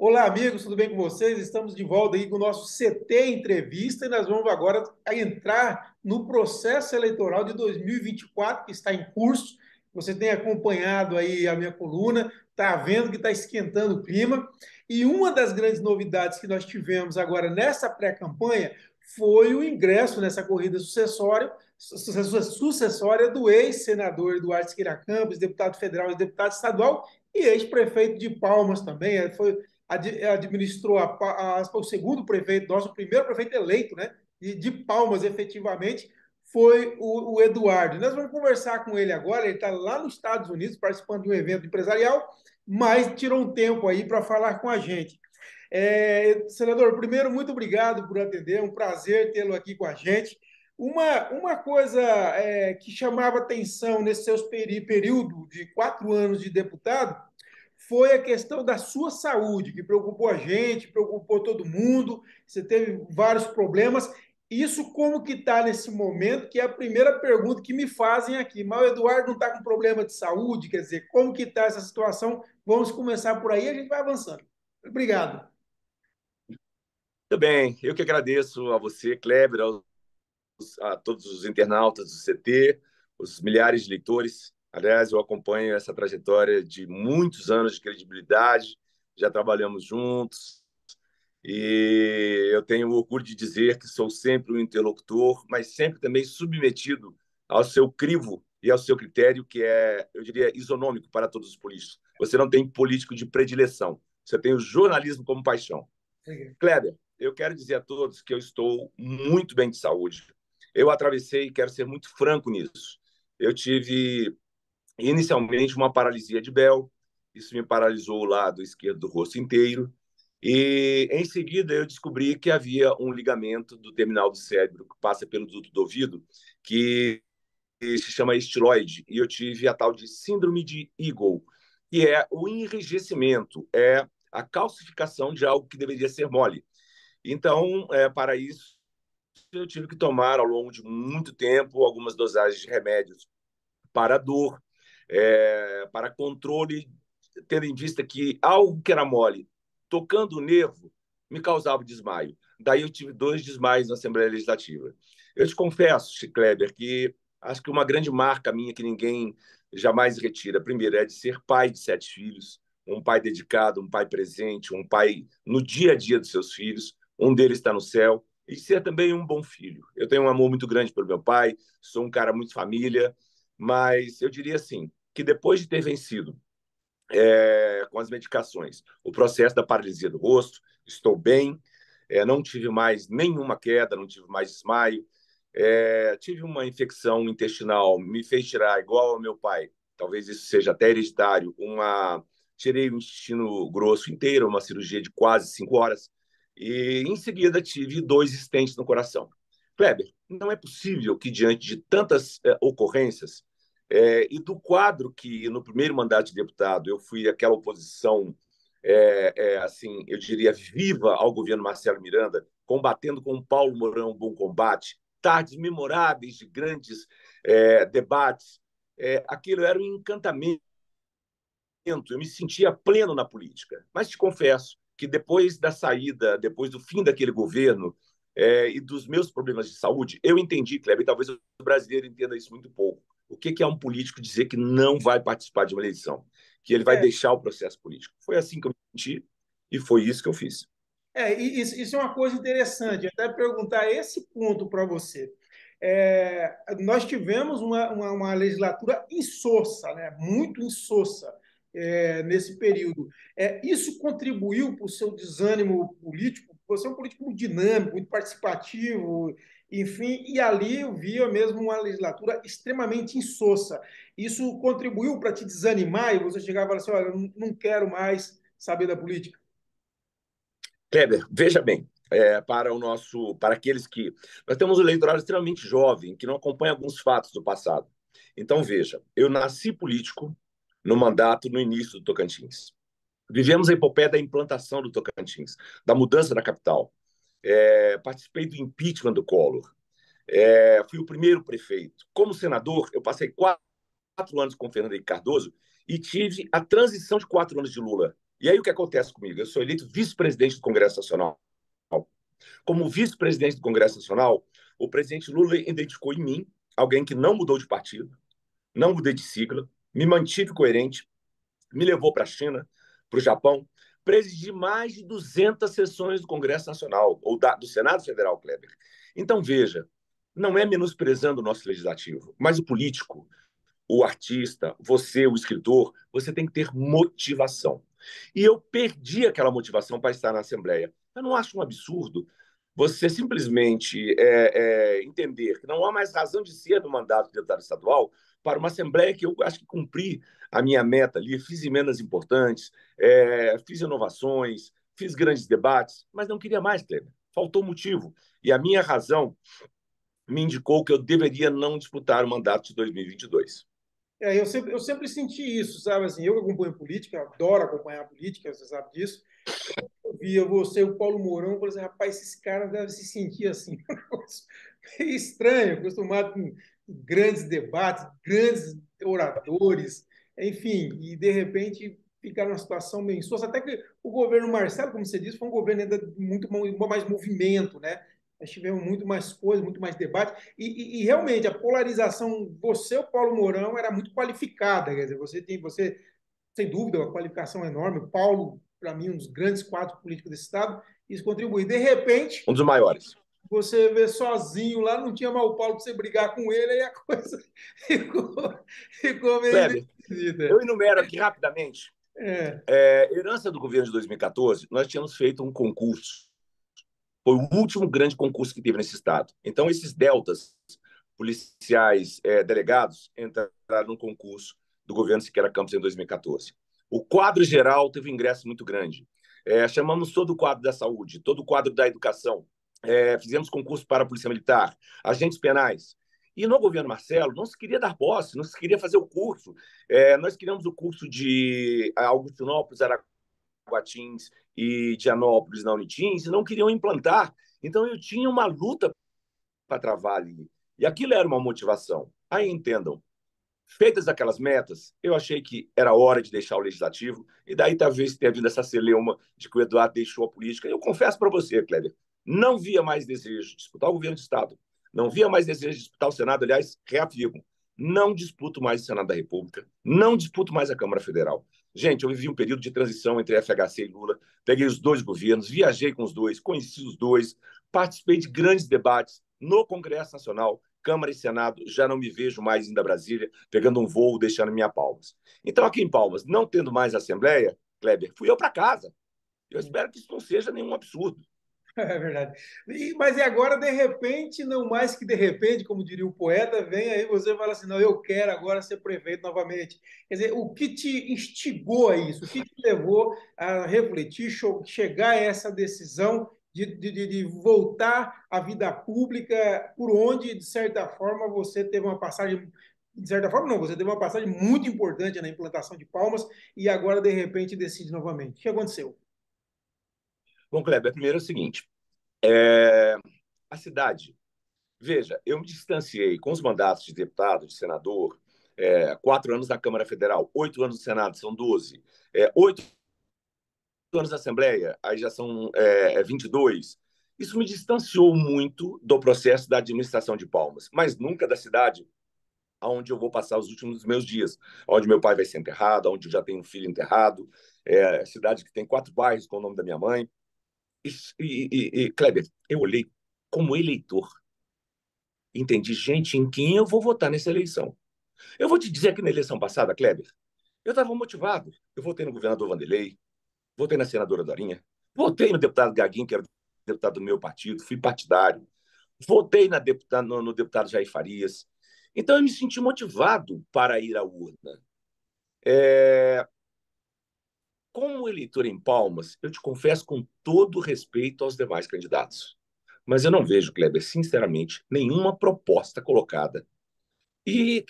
Olá, amigos, tudo bem com vocês? Estamos de volta aí com o nosso CT Entrevista e nós vamos agora entrar no processo eleitoral de 2024 que está em curso. Você tem acompanhado aí a minha coluna, está vendo que está esquentando o clima. E uma das grandes novidades que nós tivemos agora nessa pré-campanha foi o ingresso nessa corrida sucessória do ex-senador Eduardo Siqueira Campos, deputado federal e deputado estadual, e ex-prefeito de Palmas também. Administrou o segundo prefeito, nosso primeiro prefeito eleito, né, de Palmas, efetivamente, foi o Eduardo. Nós vamos conversar com ele agora, ele está lá nos Estados Unidos, participando de um evento empresarial, mas tirou um tempo aí para falar com a gente. Senador, primeiro, muito obrigado por atender, é um prazer tê-lo aqui com a gente. Uma coisa que chamava atenção nesse seu período de 4 anos de deputado foi a questão da sua saúde, que preocupou a gente, preocupou todo mundo. Você teve vários problemas. Isso como que está nesse momento, que é a primeira pergunta que me fazem aqui. Mas o Eduardo não está com problema de saúde, quer dizer, como que está essa situação? Vamos começar por aí e a gente vai avançando. Obrigado. Muito bem, eu que agradeço a você, Kleber, a todos os internautas do CT, os milhares de leitores. Aliás, eu acompanho essa trajetória de muitos anos de credibilidade, já trabalhamos juntos e eu tenho orgulho de dizer que sou sempre um interlocutor, mas sempre também submetido ao seu crivo e ao seu critério, que é, eu diria, isonômico para todos os políticos. Você não tem político de predileção, você tem o jornalismo como paixão. Kleber, eu quero dizer a todos que eu estou muito bem de saúde. Eu atravessei, e quero ser muito franco nisso. Eu tive inicialmente uma paralisia de Bell, isso me paralisou o lado esquerdo do rosto inteiro, e em seguida eu descobri que havia um ligamento do terminal do cérebro que passa pelo duto do ouvido, que se chama estiloide, e eu tive a tal de síndrome de Eagle, que é o enrijecimento, é a calcificação de algo que deveria ser mole. Então, para isso, eu tive que tomar ao longo de muito tempo algumas dosagens de remédios para dor, para controle, tendo em vista que algo que era mole, tocando o nervo, me causava desmaio. Daí eu tive 2 desmaios na Assembleia Legislativa. Eu te confesso, Kleber, que acho que uma grande marca minha que ninguém jamais retira, primeiro, é de ser pai de 7 filhos, um pai dedicado, um pai presente, um pai no dia a dia dos seus filhos, um deles está no céu, e ser também um bom filho. Eu tenho um amor muito grande pelo meu pai, sou um cara muito família, mas eu diria assim, que depois de ter vencido com as medicações o processo da paralisia do rosto, estou bem, não tive mais nenhuma queda, não tive mais desmaio, tive uma infecção intestinal, me fez tirar, igual ao meu pai, talvez isso seja até hereditário, tirei o intestino grosso inteiro, uma cirurgia de quase 5 horas, e em seguida tive 2 stents no coração. Kleber, não é possível que diante de tantas ocorrências e do quadro que no primeiro mandato de deputado eu fui aquela oposição assim, eu diria viva ao governo Marcelo Miranda, combatendo com o Paulo Mourão um bom combate, tardes memoráveis de grandes debates, aquilo era um encantamento, eu me sentia pleno na política. Mas te confesso que depois da saída, depois do fim daquele governo e dos meus problemas de saúde, eu entendi, Kleber, e talvez o brasileiro entenda isso muito pouco. O que é um político dizer que não vai participar de uma eleição, que ele vai É, deixar o processo político? Foi assim que eu me senti e foi isso que eu fiz. isso é uma coisa interessante, até perguntar esse ponto para você. Nós tivemos uma legislatura insossa, né? Muito insossa, nesse período. Isso contribuiu para o seu desânimo político? Você é um político muito dinâmico, muito participativo, enfim, e ali eu via mesmo uma legislatura extremamente insossa. Isso contribuiu para te desanimar e você chegava e falava assim: olha, eu não quero mais saber da política? Kleber, veja bem, para aqueles que nós temos um eleitorado extremamente jovem que não acompanha alguns fatos do passado. Então veja, eu nasci político no mandato no início do Tocantins. Vivemos a epopeia da implantação do Tocantins, da mudança da capital. Participei do impeachment do Collor. Fui o primeiro prefeito. Como senador, eu passei 4 anos com Fernando Henrique Cardoso e tive a transição de 4 anos de Lula. E aí o que acontece comigo? Eu sou eleito vice-presidente do Congresso Nacional. Como vice-presidente do Congresso Nacional, o presidente Lula identificou em mim alguém que não mudou de partido, não mudei de sigla, me mantive coerente, me levou para a China, para o Japão, presidi mais de 200 sessões do Congresso Nacional, ou do Senado Federal, Kleber. Então, veja, não é menosprezando o nosso legislativo, mas o político, o artista, você, o escritor, você tem que ter motivação. E eu perdi aquela motivação para estar na Assembleia. Eu não acho um absurdo você simplesmente entender que não há mais razão de ser do mandato de deputado estadual para uma Assembleia que eu acho que cumpri a minha meta ali, fiz emendas importantes, fiz inovações, fiz grandes debates, mas não queria mais, Kleber. Faltou motivo. E a minha razão me indicou que eu deveria não disputar o mandato de 2022. Eu sempre senti isso, sabe? Assim, eu que acompanho política, adoro acompanhar política, você sabe disso. Eu via você, o Paulo Mourão, eu falei assim, rapaz, esses caras devem se sentir assim. Meio estranho, acostumado com grandes debates, grandes oradores, enfim, e de repente ficar numa situação meio insossa. Até que o governo Marcelo, como você disse, foi um governo ainda muito mais movimento, né? Nós tivemos muito mais coisas, muito mais debate, e realmente a polarização, você, o Paulo Mourão, era muito qualificada, quer dizer, você sem dúvida, uma qualificação enorme. O Paulo, para mim, um dos grandes quadros políticos desse Estado, isso contribui. De repente, Um dos maiores. você vê sozinho lá, não tinha mais o Paulo para você brigar com ele, aí a coisa ficou, ficou meio Kleber, esquisita. eu enumero aqui rapidamente. É, Herança do governo de 2014, nós tínhamos feito um concurso. Foi o último grande concurso que teve nesse estado. Então, esses deltas policiais delegados entraram no concurso do governo Siqueira Campos em 2014. O quadro geral teve um ingresso muito grande. Chamamos todo o quadro da saúde, todo o quadro da educação. Fizemos concurso para a Polícia Militar, agentes penais. E no governo Marcelo não se queria dar posse, não se queria fazer o curso. Nós criamos o curso de Augustinópolis, Araguatins e Dianópolis na Unitins e não queriam implantar. Então eu tinha uma luta para travar ali. E aquilo era uma motivação. Aí entendam, feitas aquelas metas, eu achei que era hora de deixar o legislativo, e daí talvez tenha vindo essa celeuma de que o Eduardo deixou a política. Eu confesso para você, Kleber, não via mais desejo de disputar o governo do Estado, não via mais desejo de disputar o Senado. Aliás, reafirmo, não disputo mais o Senado da República, não disputo mais a Câmara Federal. Gente, eu vivi um período de transição entre FHC e Lula, peguei os dois governos, viajei com os dois, conheci os dois, participei de grandes debates no Congresso Nacional, Câmara e Senado, já não me vejo mais indo a Brasília, pegando um voo, deixando minha Palmas. Então, aqui em Palmas, não tendo mais Assembleia, Kleber, fui eu para casa. Eu espero que isso não seja nenhum absurdo. é verdade. Mas e agora, de repente, não mais que de repente, como diria o poeta, vem aí você fala assim, não, eu quero agora ser prefeito novamente. Quer dizer, o que te instigou a isso? O que te levou a refletir, chegar a essa decisão de voltar à vida pública, por onde, de certa forma, você teve uma passagem, de certa forma, não, você teve uma passagem muito importante na implantação de Palmas e agora, de repente, decide novamente. O que aconteceu? Bom, Kleber, primeiro é o seguinte: é, a cidade. Veja, eu me distanciei com os mandatos de deputado, de senador, 4 anos na Câmara Federal, 8 anos no Senado, são 12, 8 anos na Assembleia, aí já são 22. Isso me distanciou muito do processo da administração de Palmas, mas nunca da cidade onde eu vou passar os últimos meus dias, onde meu pai vai ser enterrado, onde eu já tenho um filho enterrado, cidade que tem 4 bairros com o nome da minha mãe. Kleber, eu olhei como eleitor, entendi, gente, em quem eu vou votar nessa eleição. Eu vou te dizer que na eleição passada, Kleber, eu estava motivado. Eu votei no governador Vanderlei, votei na senadora Dorinha, votei no deputado Gaguinho, que era deputado do meu partido, fui partidário, votei no deputado Jair Farias. Então, eu me senti motivado para ir à urna. Como eleitor em Palmas, eu te confesso com todo respeito aos demais candidatos. Mas eu não vejo, Kleber, sinceramente, nenhuma proposta colocada e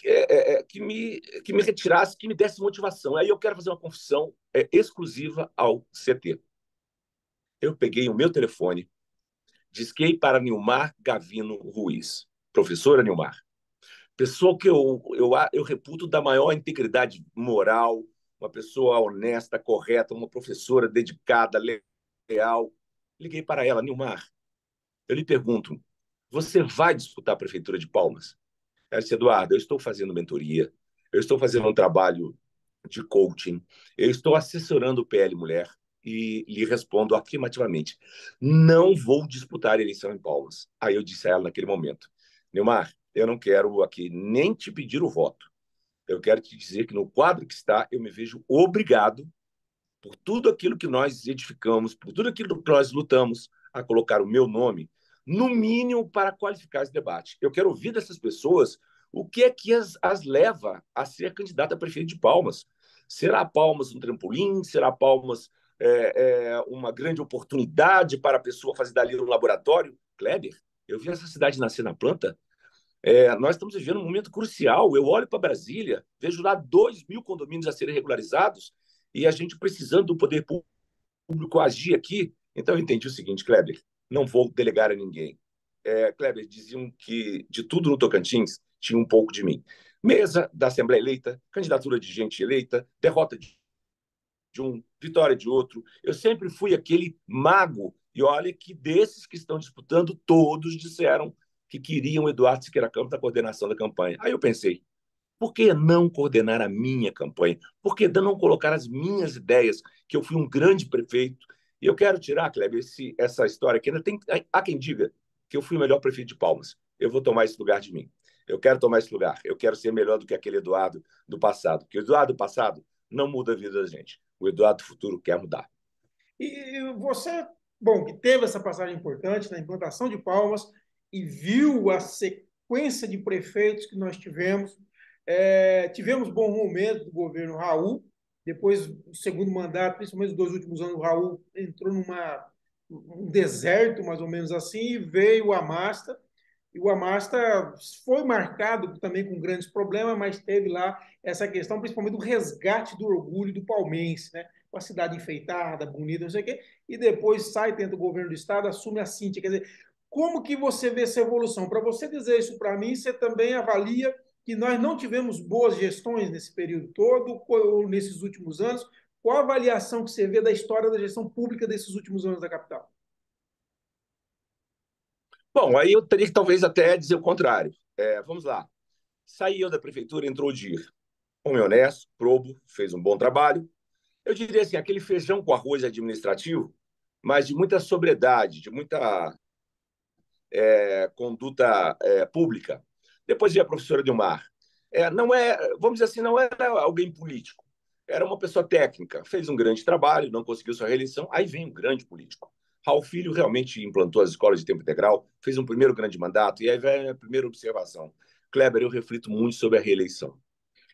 que me retirasse, que me desse motivação. Aí eu quero fazer uma confissão exclusiva ao CT. Eu peguei o meu telefone, disquei para Nilmar Gavino Ruiz, professora Nilmar, pessoa que eu reputo da maior integridade moral, uma pessoa honesta, correta, uma professora dedicada, leal. Liguei para ela, Nilmar, eu lhe pergunto, você vai disputar a Prefeitura de Palmas? Ela disse, Eduardo, eu estou fazendo mentoria, eu estou fazendo um trabalho de coaching, eu estou assessorando o PL Mulher e lhe respondo afirmativamente, não vou disputar a eleição em Palmas. Aí eu disse a ela naquele momento, Nilmar, eu não quero aqui nem te pedir o voto, eu quero te dizer que no quadro que está, eu me vejo obrigado por tudo aquilo que nós edificamos, por tudo aquilo que nós lutamos, a colocar o meu nome, no mínimo para qualificar esse debate. Eu quero ouvir dessas pessoas o que é que as leva a ser candidata a prefeito de Palmas. Será Palmas um trampolim? Será Palmas uma grande oportunidade para a pessoa fazer dali um laboratório? Kleber, eu vi essa cidade nascer na planta. Nós estamos vivendo um momento crucial. Eu olho para Brasília, vejo lá 2.000 condomínios a serem regularizados e a gente precisando do poder público agir aqui. Então, eu entendi o seguinte, Kleber, não vou delegar a ninguém. Kleber, diziam que de tudo no Tocantins tinha um pouco de mim. Mesa da Assembleia eleita, candidatura de gente eleita, derrota de um, vitória de outro. Eu sempre fui aquele mago. E olha que desses que estão disputando, todos disseram que queriam Eduardo Siqueira Campos na coordenação da campanha. Aí eu pensei, por que não coordenar a minha campanha? Por que não colocar as minhas ideias, que eu fui um grande prefeito? E eu quero tirar, Kleber, essa história que ainda tem. Há quem diga que eu fui o melhor prefeito de Palmas. Eu vou tomar esse lugar de mim. Eu quero tomar esse lugar. Eu quero ser melhor do que aquele Eduardo do passado. Porque o Eduardo do passado não muda a vida da gente. O Eduardo do futuro quer mudar. E você, bom, que teve essa passagem importante na implantação de Palmas e viu a sequência de prefeitos que nós tivemos, tivemos bom momento do governo Raul, depois do segundo mandato, principalmente os 2 últimos anos, o Raul entrou um deserto, mais ou menos assim, e veio o Amasta, e o Amasta foi marcado também com grandes problemas, mas teve lá essa questão, principalmente do resgate do orgulho do palmense, né? Com a cidade enfeitada, bonita, não sei o quê, e depois sai, tenta o governo do estado, assume a Cíntia. Quer dizer, como que você vê essa evolução? Para você dizer isso para mim, você também avalia que nós não tivemos boas gestões nesse período todo, ou nesses últimos anos. Qual a avaliação que você vê da história da gestão pública desses últimos anos da capital? Bom, aí eu teria que talvez até dizer o contrário. Vamos lá. Saiu da prefeitura, entrou o DIR. Homem honesto, probo, fez um bom trabalho. Eu diria assim, aquele feijão com arroz administrativo, mas de muita sobriedade, de muita conduta pública. Depois veio a professora Dilmar. Não vamos dizer assim, não era alguém político. Era uma pessoa técnica, fez um grande trabalho, não conseguiu sua reeleição. Aí vem um grande político. Raul Filho realmente implantou as escolas de tempo integral, fez um primeiro grande mandato, e aí vem a primeira observação. Kleber, eu reflito muito sobre a reeleição.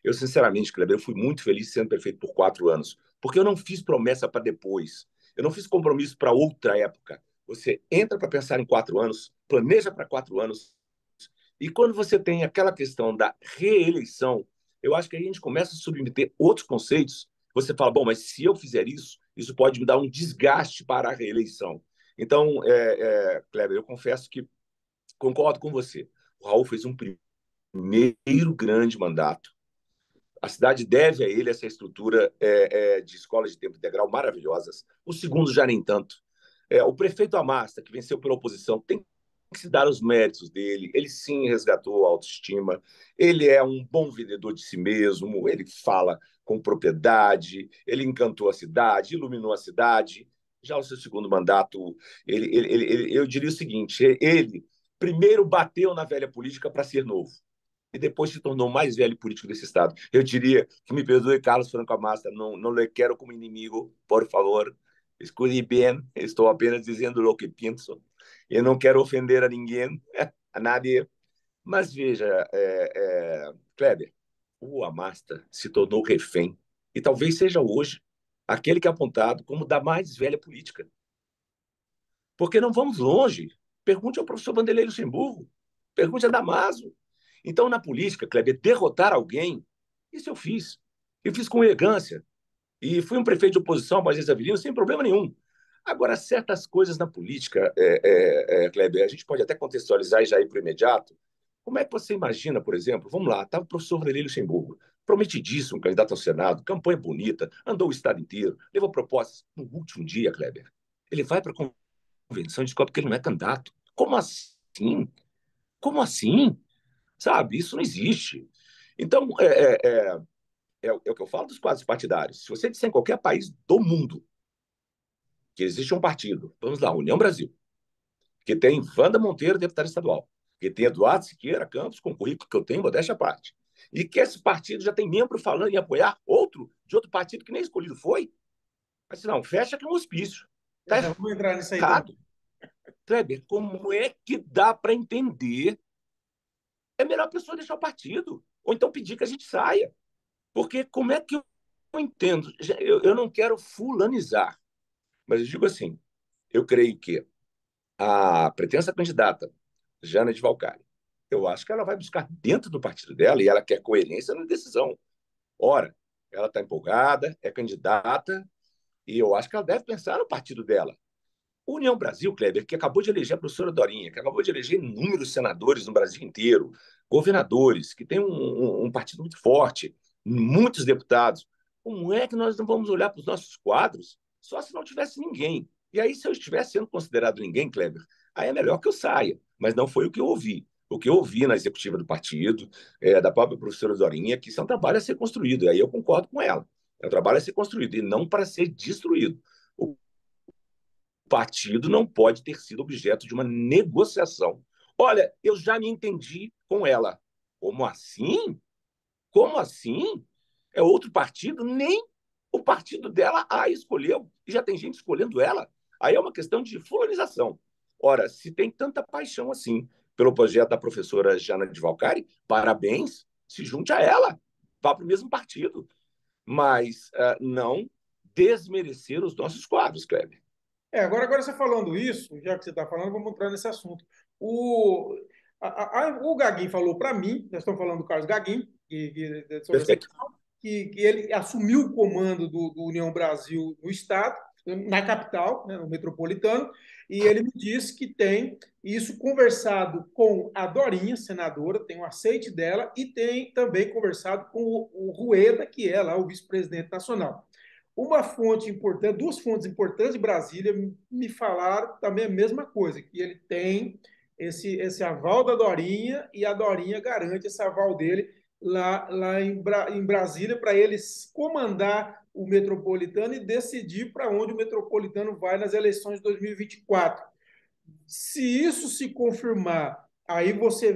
Eu, sinceramente, Kleber, eu fui muito feliz sendo prefeito por 4 anos, porque eu não fiz promessa para depois. Eu não fiz compromisso para outra época. Você entra para pensar em 4 anos, planeja para 4 anos, e quando você tem aquela questão da reeleição, eu acho que aí a gente começa a submeter outros conceitos. Você fala, bom, mas se eu fizer isso, isso pode me dar um desgaste para a reeleição. Então, Kleber, eu confesso que concordo com você. O Raul fez um primeiro grande mandato. A cidade deve a ele essa estrutura de escolas de tempo integral maravilhosas. O segundo já nem tanto. O prefeito Amasta, que venceu pela oposição, tem que se dar os méritos dele. Ele sim resgatou a autoestima. Ele é um bom vendedor de si mesmo. Ele fala com propriedade. Ele encantou a cidade, iluminou a cidade. Já o seu segundo mandato, eu diria o seguinte: ele primeiro bateu na velha política para ser novo e depois se tornou o mais velho político desse estado. Eu diria que me perdoe, Carlos Franco Amasta, não lhe quero como inimigo, por favor. Escute bem, estou apenas dizendo o que penso. Eu não quero ofender a ninguém, a nadie. Mas veja, Kleber, o Amasta se tornou refém, e talvez seja hoje aquele que é apontado como da mais velha política. Porque não vamos longe. Pergunte ao professor Vanderlei Luxemburgo, pergunte a Damaso. Então, na política, Kleber, derrotar alguém, isso eu fiz. Eu fiz com elegância. E fui um prefeito de oposição, Moisés Avelino, sem problema nenhum. Agora, certas coisas na política, Kleber, a gente pode até contextualizar e já ir para o imediato. Como é que você imagina, por exemplo, vamos lá, estava o professor Vanderlei Luxemburgo, prometidíssimo candidato ao Senado, campanha bonita, andou o estado inteiro, levou propostas. No último dia, Kleber, ele vai para a convenção e descobre que ele não é candidato. Como assim? Como assim? Sabe? Isso não existe. Então, é o que eu falo dos quadros partidários. Se você disser em qualquer país do mundo que existe um partido, vamos lá, União Brasil, que tem Wanda Monteiro, deputada estadual, que tem Eduardo Siqueira Campos, com o currículo que eu tenho, modéstia à parte, e que esse partido já tem membro falando em apoiar outro de outro partido que nem escolhido foi, mas não, fecha que é um hospício. Está Já vamos entrar nisso aí também. errado. Kleber, como é que dá para entender? É melhor a pessoa deixar o partido, ou então pedir que a gente saia. Porque como é que eu entendo? Eu não quero fulanizar, mas eu digo assim, eu creio que a pretensa candidata, Jana de Valcari, eu acho que ela vai buscar dentro do partido dela e ela quer coerência na decisão. Ora, ela está empolgada, é candidata, e eu acho que ela deve pensar no partido dela. União Brasil, Kleber, que acabou de eleger a professora Dorinha, que acabou de eleger inúmeros senadores no Brasil inteiro, governadores, que tem um partido muito forte, muitos deputados. Como é que nós não vamos olhar para os nossos quadros só se não tivesse ninguém? E aí, se eu estivesse sendo considerado ninguém, Kleber, aí é melhor que eu saia. Mas não foi o que eu ouvi. O que eu ouvi na executiva do partido, da própria professora Dorinha, que isso é um trabalho a ser construído. E aí eu concordo com ela. É um trabalho a ser construído e não para ser destruído. O partido não pode ter sido objeto de uma negociação. Olha, eu já me entendi com ela. Como assim? Como assim? É outro partido? Nem o partido dela a escolheu. E já tem gente escolhendo ela. Aí é uma questão de fulanização. Ora, se tem tanta paixão assim pelo projeto da professora Jana de Valcari, parabéns, se junte a ela. Vá para o mesmo partido. Mas não desmerecer os nossos quadros, Kleber. Agora você falando isso, já que você está falando, vamos entrar nesse assunto. O, o Gaguinho falou para mim, nós estamos falando do Carlos Gaguinho, sobre essa Perfeito. questão, que ele assumiu o comando do União Brasil no Estado, na capital, né, no metropolitano, e ele me disse que tem isso conversado com a Dorinha, senadora, tem o aceite dela, e tem também conversado com o Rueda, que é lá o vice-presidente nacional. Uma fonte importante, duas fontes importantes de Brasília me falaram também a mesma coisa, que ele tem esse aval da Dorinha e a Dorinha garante esse aval dele lá em Brasília para eles comandar o metropolitano e decidir para onde o metropolitano vai nas eleições de 2024. Se isso se confirmar, aí você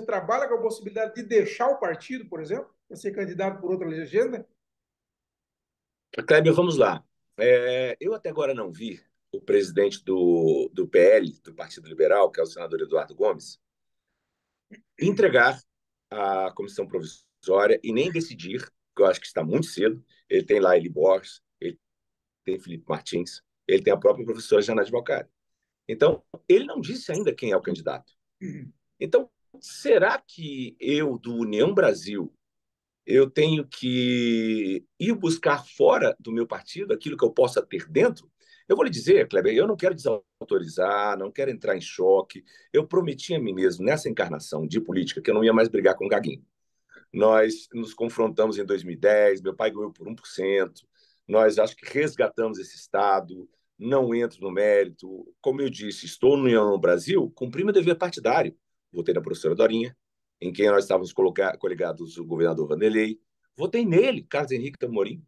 trabalha com a possibilidade de deixar o partido, por exemplo, para ser candidato por outra legenda? Kleber, vamos lá. Eu até agora não vi o presidente do PL, do Partido Liberal, que é o senador Eduardo Gomes, entregar a comissão provisória e nem decidir, que eu acho que está muito cedo. Ele tem lá Eli Borges, ele tem Felipe Martins, ele tem a própria professora Janete Balcari. Então, ele não disse ainda quem é o candidato. Então, será que eu, do União Brasil, eu tenho que ir buscar fora do meu partido aquilo que eu possa ter dentro? Eu vou lhe dizer, Kleber, eu não quero desautorizar, não quero entrar em choque. Eu prometi a mim mesmo, nessa encarnação de política, que eu não ia mais brigar com o Gaguinho. Nós nos confrontamos em 2010, meu pai ganhou por 1%. Nós acho que resgatamos esse Estado, não entro no mérito. Como eu disse, estou no União no Brasil, cumpri meu dever partidário. Votei na professora Dorinha, em quem nós estávamos coligados o governador Vanderlei. Votei nele, Carlos Henrique Tamorim,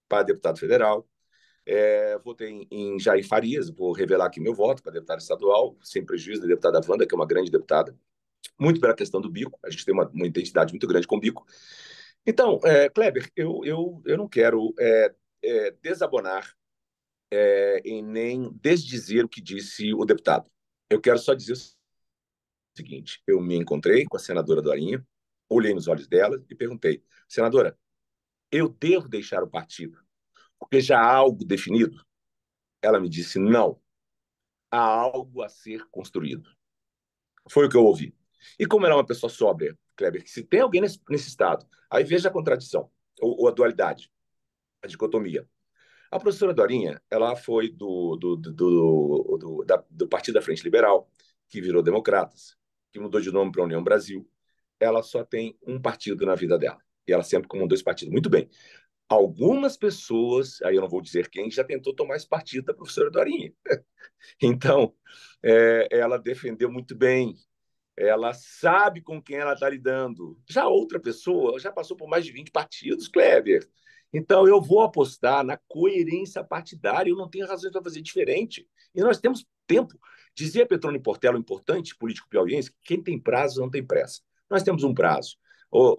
para deputado federal. Votei em Jair Farias, vou revelar aqui meu voto para deputado estadual, sem prejuízo da deputada Wanda, que é uma grande deputada, muito pela questão do bico, a gente tem uma identidade muito grande com o bico. Então, Kleber, eu não quero desabonar em nem desdizer o que disse o deputado. Eu quero só dizer o seguinte: eu me encontrei com a senadora Dorinha, olhei nos olhos dela e perguntei, senadora, eu devo deixar o partido porque já há algo definido? Ela me disse, não, há algo a ser construído. Foi o que eu ouvi. E como ela é uma pessoa sóbria, Kleber, que se tem alguém nesse estado, aí veja a contradição, ou a dualidade, a dicotomia. A professora Dorinha, ela foi do Partido da Frente Liberal, que virou Democratas, que mudou de nome para a União Brasil. Ela só tem um partido na vida dela. E ela sempre comandou esse partido. Muito bem. Algumas pessoas, aí eu não vou dizer quem, já tentou tomar esse partido da professora Dorinha. Então, ela defendeu muito bem, ela sabe com quem ela está lidando. Já outra pessoa já passou por mais de 20 partidos, Kleber. Então, eu vou apostar na coerência partidária, eu não tenho razões para fazer diferente. E nós temos tempo. Dizia Petrone Portela, o importante político piauiense, que quem tem prazo não tem pressa. Nós temos um prazo.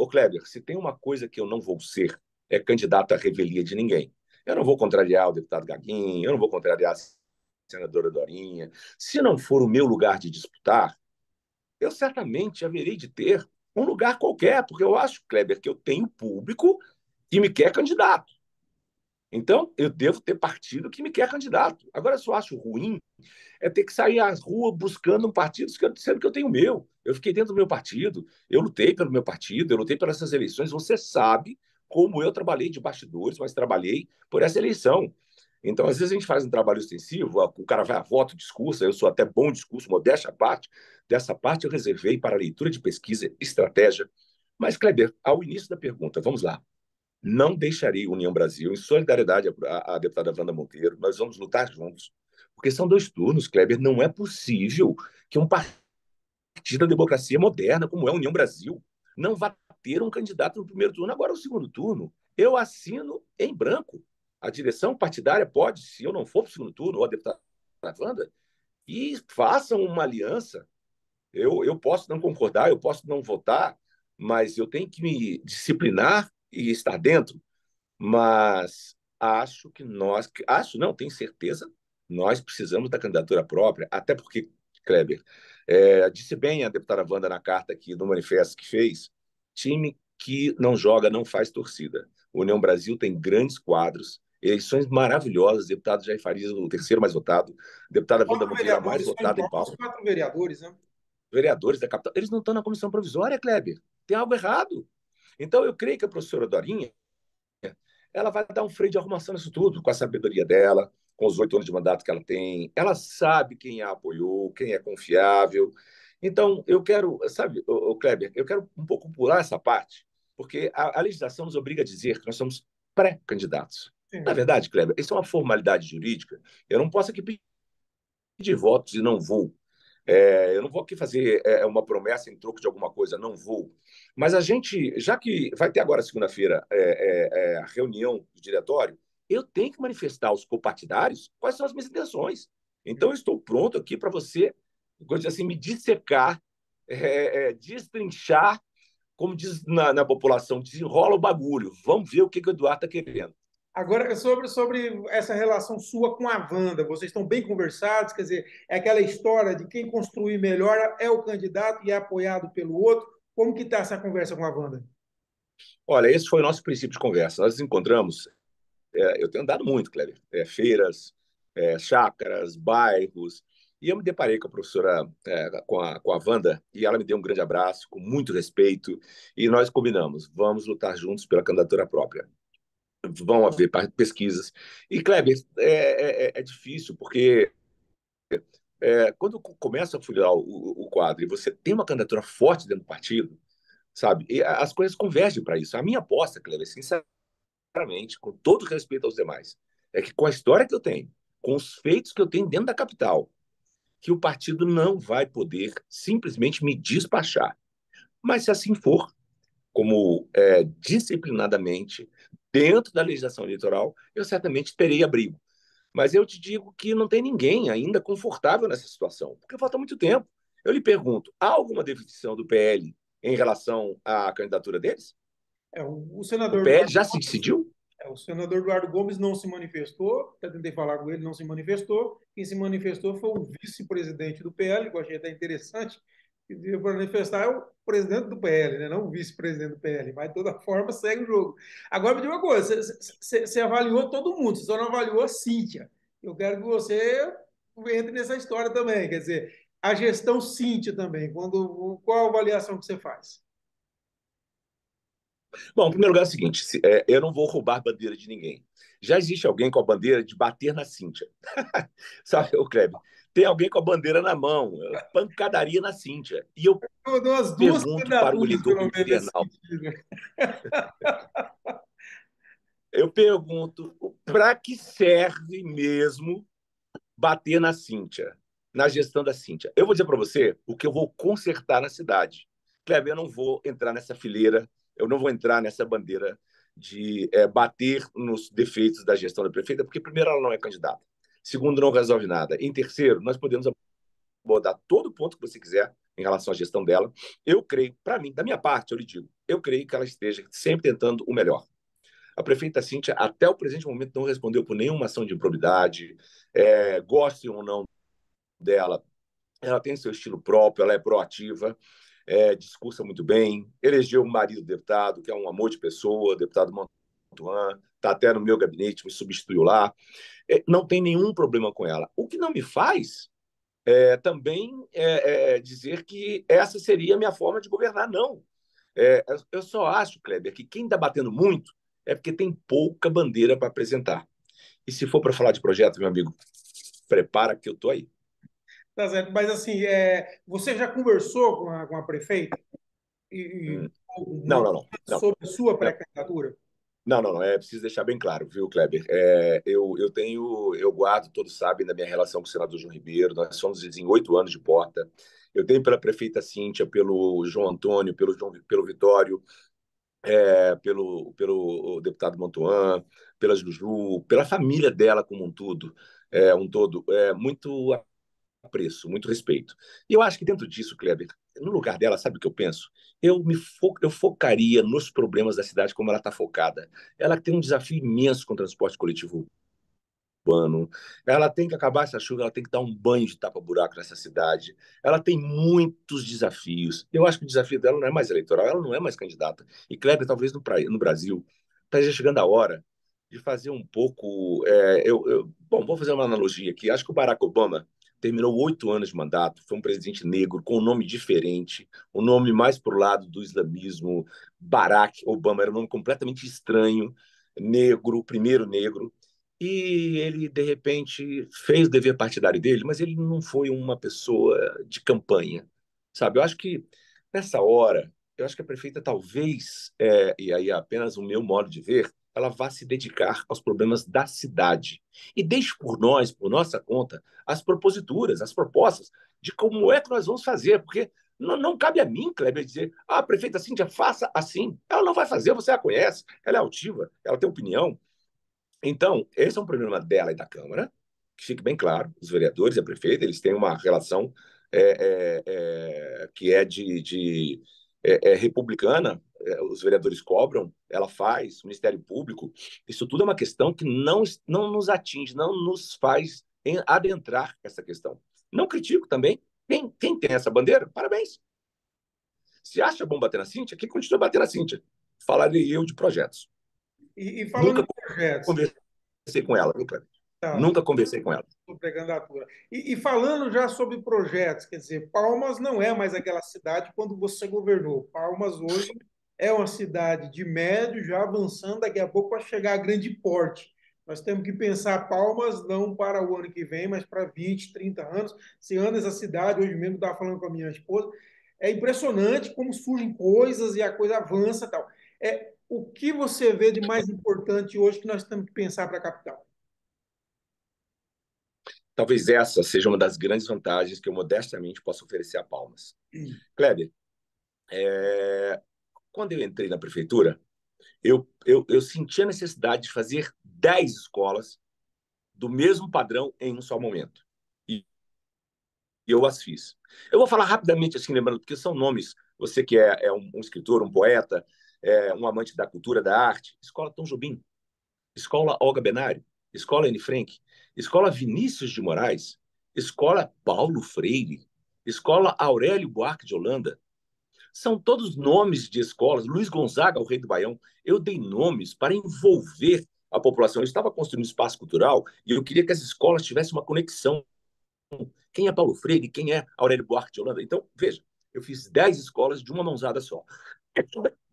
Kleber, se tem uma coisa que eu não vou ser, é candidato à revelia de ninguém. Eu não vou contrariar o deputado Gaguinho, eu não vou contrariar a senadora Dorinha. Se não for o meu lugar de disputar, eu certamente haverei de ter um lugar qualquer, porque eu acho, Kleber, que eu tenho público que me quer candidato. Então, eu devo ter partido que me quer candidato. Agora, eu só acho ruim é ter que sair às ruas buscando um partido, sendo que eu tenho o meu. Eu fiquei dentro do meu partido, eu lutei pelo meu partido, eu lutei pelas essas eleições. Você sabe como eu trabalhei de bastidores, mas trabalhei por essa eleição. Então, às vezes, a gente faz um trabalho extensivo, o cara vai a voto, discursa, eu sou até bom discurso, modéstia à parte. Dessa parte eu reservei para leitura de pesquisa, estratégia. Mas, Kleber, ao início da pergunta, vamos lá. Não deixarei União Brasil, em solidariedade à deputada Wanda Monteiro, nós vamos lutar juntos. Porque são 2 turnos, Kleber. Não é possível que um partido da democracia moderna, como é a União Brasil, não vá ter um candidato no primeiro turno, agora no segundo turno. Eu assino em branco. A direção partidária pode, se eu não for para o segundo turno, ou a deputada Wanda, e façam uma aliança. Eu posso não concordar, eu posso não votar, mas eu tenho que me disciplinar e estar dentro. Mas acho não, tenho certeza, nós precisamos da candidatura própria, até porque, Kleber, disse bem a deputada Wanda na carta aqui, no manifesto que fez, time que não joga não faz torcida. O União Brasil tem grandes quadros, eleições maravilhosas, deputado Jair Farias, o terceiro mais votado, deputada Wanda Quatro Monteiro, a mais vereadores, só em votada em Palmas, Palmas, 4 vereadores, né? vereadores da capital, eles não estão na comissão provisória, Kleber, tem algo errado. Então, eu creio que a professora Dorinha ela vai dar um freio de arrumação nisso tudo, com a sabedoria dela, com os 8 anos de mandato que ela tem. Ela sabe quem a apoiou, quem é confiável. Então, eu quero, sabe, Kleber, eu quero um pouco pular essa parte, porque a legislação nos obriga a dizer que nós somos pré-candidatos. Na Sim. verdade, Kleber, isso é uma formalidade jurídica. Eu não posso aqui pedir votos e não vou. Eu não vou aqui fazer uma promessa em troco de alguma coisa, não vou. Mas a gente, já que vai ter agora segunda-feira a reunião do diretório, eu tenho que manifestar aos copartidários quais são as minhas intenções. Então, eu estou pronto aqui para você, assim, me dissecar, destrinchar, como diz na população, desenrola o bagulho. Vamos ver o que o Eduardo está querendo. Agora, sobre essa relação sua com a Wanda, vocês estão bem conversados, quer dizer, é aquela história de quem construir melhor é o candidato e é apoiado pelo outro. Como que está essa conversa com a Wanda? Olha, esse foi o nosso princípio de conversa. Nós nos encontramos. Eu tenho andado muito, Cleber, feiras, chácaras, bairros, e eu me deparei com a professora, com a Wanda, e ela me deu um grande abraço, com muito respeito, e nós combinamos, vamos lutar juntos pela candidatura própria. Vão haver pesquisas. E, Kleber, é difícil, porque quando começa a folhear o quadro e você tem uma candidatura forte dentro do partido, sabe, e as coisas convergem para isso. A minha aposta, Kleber, sinceramente, com todo respeito aos demais, é que com a história que eu tenho, com os feitos que eu tenho dentro da capital, que o partido não vai poder simplesmente me despachar. Mas se assim for, como disciplinadamente, dentro da legislação eleitoral, eu certamente terei abrigo. Mas eu te digo que não tem ninguém ainda confortável nessa situação, porque falta muito tempo. Eu lhe pergunto, há alguma definição do PL em relação à candidatura deles? O O senador PL Eduardo já se Gomes, decidiu? o senador Eduardo Gomes não se manifestou, até tentei falar com ele, não se manifestou. Quem se manifestou foi o vice-presidente do PL, que eu achei até interessante, que veio manifestar é o presidente do PL, né? Não o vice-presidente do PL, mas de toda forma segue o jogo. Agora, me diga uma coisa: você avaliou todo mundo, você só não avaliou a Cíntia. Eu quero que você entre nessa história também, quer dizer, a gestão Cíntia também. Qual a avaliação que você faz? Bom, em primeiro lugar é o seguinte: eu não vou roubar bandeira de ninguém. Já existe alguém com a bandeira de bater na Cíntia. Sabe, o Kleber? Tem alguém com a bandeira na mão, pancadaria na Cíntia. E eu Eu dou as duas pergunto para o candidaturas, eleitor pelo menos, nesse internauta, sentido. eu pergunto para que serve mesmo bater na Cíntia, na gestão da Cíntia? Eu vou dizer para você o que eu vou consertar na cidade. Kleber, eu não vou entrar nessa fileira, eu não vou entrar nessa bandeira de bater nos defeitos da gestão da prefeita, porque, primeiro, ela não é candidata. Segundo, não resolve nada. Em terceiro, nós podemos abordar todo o ponto que você quiser em relação à gestão dela. Eu creio, para mim, da minha parte, eu lhe digo, eu creio que ela esteja sempre tentando o melhor. A prefeita Cíntia, até o presente momento, não respondeu por nenhuma ação de improbidade, goste ou não dela, ela tem seu estilo próprio, ela é proativa, discursa muito bem, elegeu um marido deputado, que é um amor de pessoa, deputado Mantuan, está até no meu gabinete, me substituiu lá. Não tem nenhum problema com ela. O que não me faz também dizer que essa seria a minha forma de governar, não. Eu só acho, Kleber, que quem está batendo muito é porque tem pouca bandeira para apresentar. E se for para falar de projeto, meu amigo, prepara que eu estou aí. Tá certo. Mas, assim, você já conversou com a prefeita e, Hum. e Não, não, não, não. sobre sua Não, pré-candidatura? não, não, não. É preciso deixar bem claro, viu, Kleber? Eu guardo, todos sabem, da minha relação com o senador João Ribeiro. Nós somos em 8 anos de porta. Eu tenho pela prefeita Cíntia, pelo João Antônio, pelo Vitório, pelo deputado Mantuan, pela Juju, pela família dela como um todo, muito apreço, muito respeito. E eu acho que dentro disso, Kleber, no lugar dela, sabe o que eu penso? Eu focaria nos problemas da cidade como ela está focada. Ela tem um desafio imenso com o transporte coletivo urbano. Ela tem que acabar essa chuva, ela tem que dar um banho de tapa-buraco nessa cidade. Ela tem muitos desafios. Eu acho que o desafio dela não é mais eleitoral, ela não é mais candidata. E Kleber, talvez no Brasil, está já chegando a hora de fazer um pouco. Bom, vou fazer uma analogia aqui. Acho que o Barack Obama terminou 8 anos de mandato, foi um presidente negro com um nome diferente, um nome mais para o lado do islamismo. Barack Obama era um nome completamente estranho, negro, primeiro negro. E ele, de repente, fez o dever partidário dele, mas ele não foi uma pessoa de campanha, sabe? Eu acho que, nessa hora, eu acho que a prefeita talvez, e aí é apenas o meu modo de ver, ela vá se dedicar aos problemas da cidade. E deixe por nós, por nossa conta, as proposituras, as propostas de como é que nós vamos fazer, porque não cabe a mim, Kleber, dizer, a prefeita Cíntia, faça assim. Ela não vai fazer, você a conhece, ela é altiva, ela tem opinião. Então, esse é um problema dela e da Câmara, que fique bem claro, os vereadores e a prefeita, eles têm uma relação que é republicana, os vereadores cobram, ela faz, o Ministério Público, isso tudo é uma questão que não nos atinge, não nos faz adentrar essa questão. Não critico também, quem tem essa bandeira, parabéns. Se acha bom bater na Cíntia, que continua batendo na Cíntia. Falarei eu de projetos. E falando Nunca em projetos, conversei com ela, viu, Cleber? tá, Nunca conversei com ela. sobre pré-candidatura. E falando já sobre projetos, quer dizer, Palmas não é mais aquela cidade quando você governou. Palmas hoje é uma cidade de médio, já avançando daqui a pouco para chegar a grande porte. Nós temos que pensar Palmas não para o ano que vem, mas para 20, 30 anos. Se anda essa cidade, hoje mesmo estava falando com a minha esposa, é impressionante como surgem coisas e a coisa avança e tal. O que você vê de mais importante hoje que nós temos que pensar para a capital? Talvez essa seja uma das grandes vantagens que eu modestamente posso oferecer a Palmas. Kleber, quando eu entrei na prefeitura, eu senti a necessidade de fazer 10 escolas do mesmo padrão em um só momento. E eu as fiz. Eu vou falar rapidamente, assim, lembrando, porque são nomes. Você que é um escritor, um poeta, um amante da cultura, da arte. Escola Tom Jobim, Escola Olga Benário, Escola Anne Frank, Escola Vinícius de Moraes, Escola Paulo Freire, Escola Aurélio Buarque de Holanda. São todos nomes de escolas. Luiz Gonzaga, o rei do Baião. Eu dei nomes para envolver a população. Eu estava construindo um espaço cultural e eu queria que as escolas tivessem uma conexão. Quem é Paulo Freire? Quem é Aurélio Buarque de Holanda? Então, veja, eu fiz 10 escolas de uma mãozada só.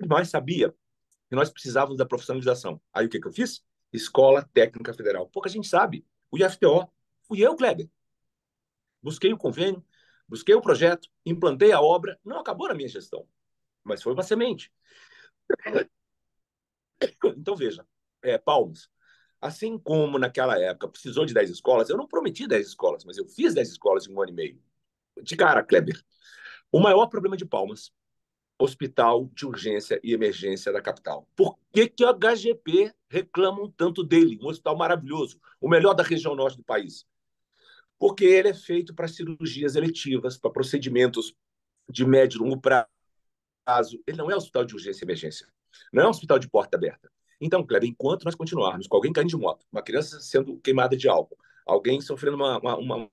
Mas sabia e nós precisávamos da profissionalização. Aí o que eu fiz? Escola Técnica Federal. Pouca gente sabe. O IFTO. Fui eu, Kleber. Busquei o convênio, busquei o projeto, implantei a obra. Não acabou na minha gestão, mas foi uma semente. Então, veja, Palmas, assim como naquela época precisou de 10 escolas, eu não prometi 10 escolas, mas eu fiz 10 escolas em um ano e meio. De cara, Kleber, o maior problema de Palmas, hospital de urgência e emergência da capital. Por que, que o HGP reclamam tanto dele? Um hospital maravilhoso, o melhor da região norte do país. Porque ele é feito para cirurgias eletivas, para procedimentos de médio e longo prazo. Ele não é um hospital de urgência e emergência. Não é um hospital de porta aberta. Então, Kleber, enquanto nós continuarmos com alguém caindo de moto, uma criança sendo queimada de álcool, alguém sofrendo uma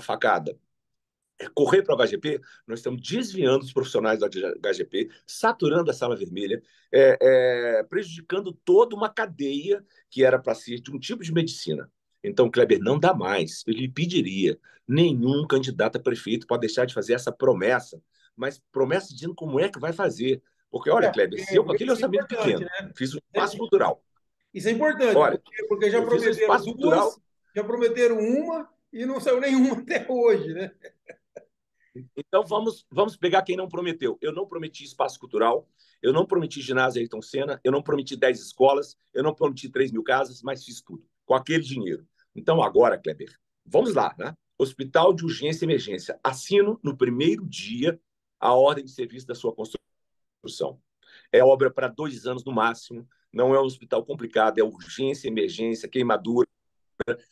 facada, correr para o HGP, nós estamos desviando os profissionais do HGP, saturando a sala vermelha, prejudicando toda uma cadeia que era para ser de um tipo de medicina. Então, Kleber, não dá mais. Eu lhe pediria, nenhum candidato a prefeito pode deixar de fazer essa promessa, mas promessa dizendo como é que vai fazer. Porque, olha, Kleber, se eu com aquele Isso é orçamento importante, pequeno né? fiz um espaço cultural, Isso é importante, olha, porque já eu fiz um prometeram espaço cultural. duas, já prometeram uma e não saiu nenhuma até hoje, né? Então, vamos pegar quem não prometeu. Eu não prometi espaço cultural, eu não prometi ginásio Ayrton Senna, eu não prometi 10 escolas, eu não prometi 3.000 casas, mas fiz tudo, com aquele dinheiro. Então, agora, Kleber, vamos lá, né? Hospital de Urgência e Emergência. Assino no primeiro dia a ordem de serviço da sua construção. É obra para 2 anos no máximo, não é um hospital complicado, é urgência, emergência, queimadura,